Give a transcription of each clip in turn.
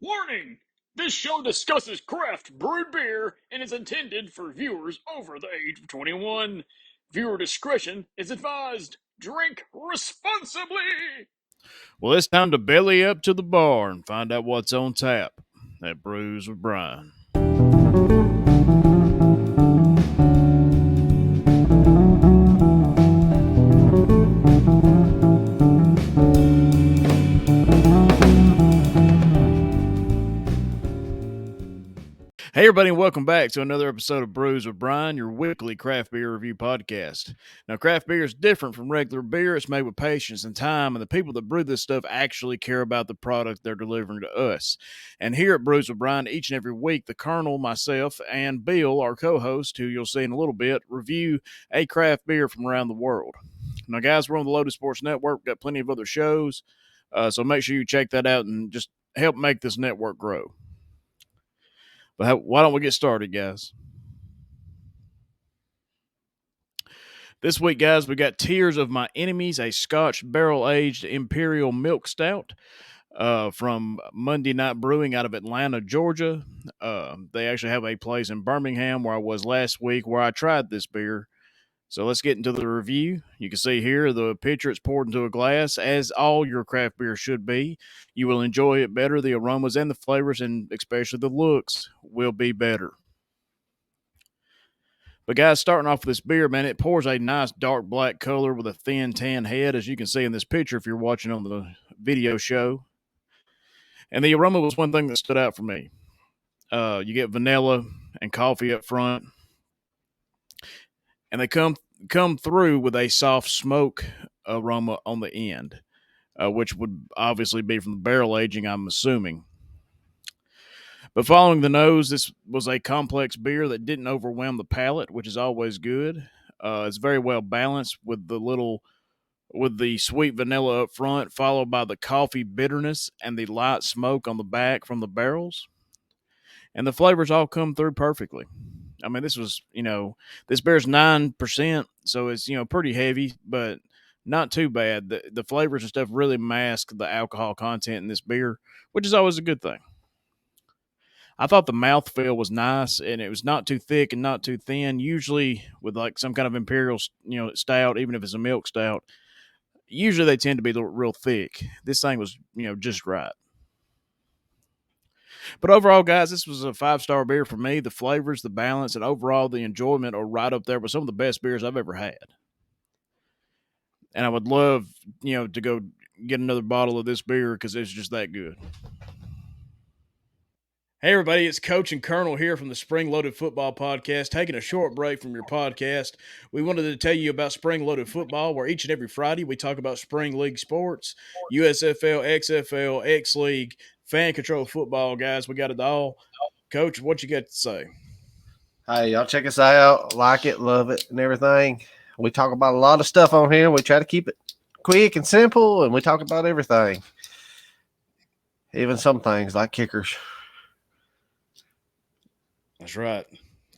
Warning! This show discusses craft brewed beer and is intended for viewers over the age of 21. Viewer discretion is advised. Drink responsibly! Well, it's time to belly up to the bar and find out what's on tap at Brews with Brian. Hey, everybody, and welcome back to another episode of Brews with Brian, your weekly craft beer review podcast. Now, craft beer is different from regular beer. It's made with patience and time, and the people that brew this stuff actually care about the product they're delivering to us. And here at Brews with Brian, each and every week, the Colonel, myself, and Bill, our co-host, who you'll see in a little bit, review a craft beer from around the world. Now, guys, we're on the Lotus Sports Network. We've got plenty of other shows, so make sure you check that out and just help make this network grow. But why don't we get started, guys? This week, guys, we got Tears of My Enemies, a Scotch barrel-aged Imperial Milk Stout from Monday Night Brewing out of Atlanta, Georgia. They actually have a place in Birmingham where I was last week where I tried this beer. So let's get into the review. You can see here the pitcher it's poured into a glass, as all your craft beer should be. You will enjoy it better. The aromas and the flavors, and especially the looks, will be better. But guys, starting off with this beer, man, it pours a nice dark black color with a thin tan head, as you can see in this picture if you're watching on the video show. And the aroma was one thing that stood out for me. You get vanilla and coffee up front, and they come through with a soft smoke aroma on the end, which would obviously be from the barrel aging, I'm assuming. But following the nose, this was a complex beer that didn't overwhelm the palate, which is always good. It's very well balanced with the sweet vanilla up front, followed by the coffee bitterness and the light smoke on the back from the barrels. And the flavors all come through perfectly. I mean, this beer's 9%, so it's, pretty heavy, but not too bad. The flavors and stuff really mask the alcohol content in this beer, which is always a good thing. I thought the mouthfeel was nice, and it was not too thick and not too thin. Usually with like some kind of imperial, stout, even if it's a milk stout, usually they tend to be real thick. This thing was, just right. But overall, guys, this was a 5-star beer for me. The flavors, the balance, and overall the enjoyment are right up there with some of the best beers I've ever had. And I would love, to go get another bottle of this beer because it's just that good. Hey, everybody, it's Coach and Colonel here from the Spring Loaded Football Podcast, taking a short break from your podcast. We wanted to tell you about Spring Loaded Football, where each and every Friday we talk about Spring League sports, USFL, XFL, X League, fan control football, guys. We got it all. Coach, what you got to say? Hey, y'all check us out. Like it, love it, and everything. We talk about a lot of stuff on here. We try to keep it quick and simple, and we talk about everything. Even some things like kickers. That's right.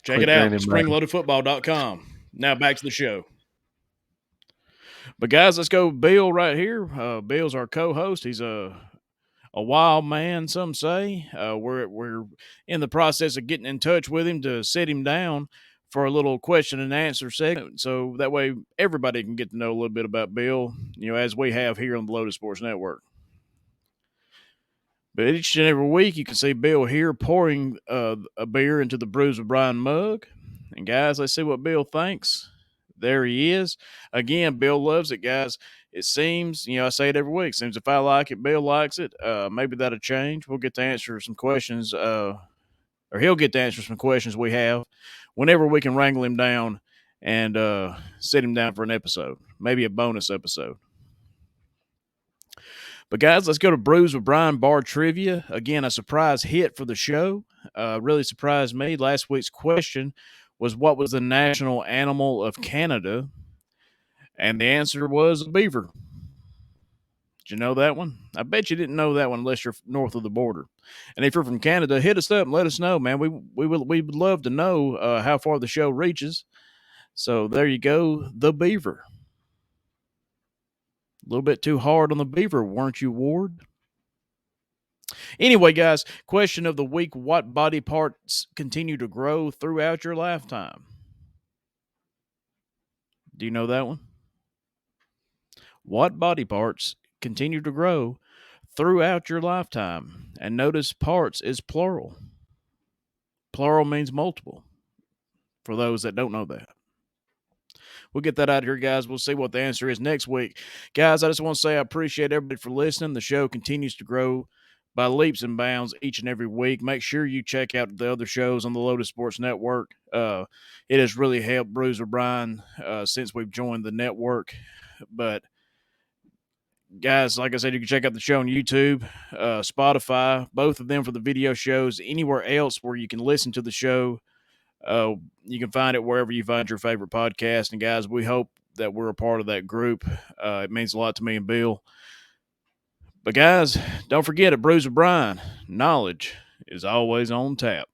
Check it out, springloadedfootball.com. Now back to the show. But guys, let's go Bill right here. Bill's our co-host. He's a wild man, some say. We're in the process of getting in touch with him to sit him down for a little question and answer segment, so that way everybody can get to know a little bit about Bill, as we have here on the Lotus Sports Network. But each and every week, you can see Bill here pouring a beer into the Brews with Brian mug. And guys, let's see what Bill thinks. There he is. Again, Bill loves it, guys. It seems, I say it every week, seems if I like it, Bill likes it. Maybe that'll change. We'll get to answer some questions, or he'll get to answer some questions we have whenever we can wrangle him down and sit him down for an episode, maybe a bonus episode. But guys, let's go to Brews with Brian Bar Trivia. Again, a surprise hit for the show. Really surprised me. Last week's question was, what was the national animal of Canada? And the answer was a beaver. Did you know that one? I bet you didn't know that one unless you're north of the border. And if you're from Canada, hit us up and let us know, man. We would love to know how far the show reaches. So there you go, the beaver. A little bit too hard on the beaver, weren't you, Ward? Anyway, guys, question of the week: what body parts continue to grow throughout your lifetime? Do you know that one? What body parts continue to grow throughout your lifetime? And notice parts is plural. Plural means multiple, for those that don't know that. We'll get that out of here, guys. We'll see what the answer is next week. Guys, I just want to say I appreciate everybody for listening. The show continues to grow by leaps and bounds each and every week. Make sure you check out the other shows on the Lotus Sports Network. It has really helped Brews with Brian since we've joined the network. But guys, like I said, you can check out the show on YouTube, Spotify, both of them for the video shows. Anywhere else where you can listen to the show, you can find it wherever you find your favorite podcast. And guys, we hope that we're a part of that group. It means a lot to me and Bill. But guys, don't forget, at Brews with Brian, knowledge is always on tap.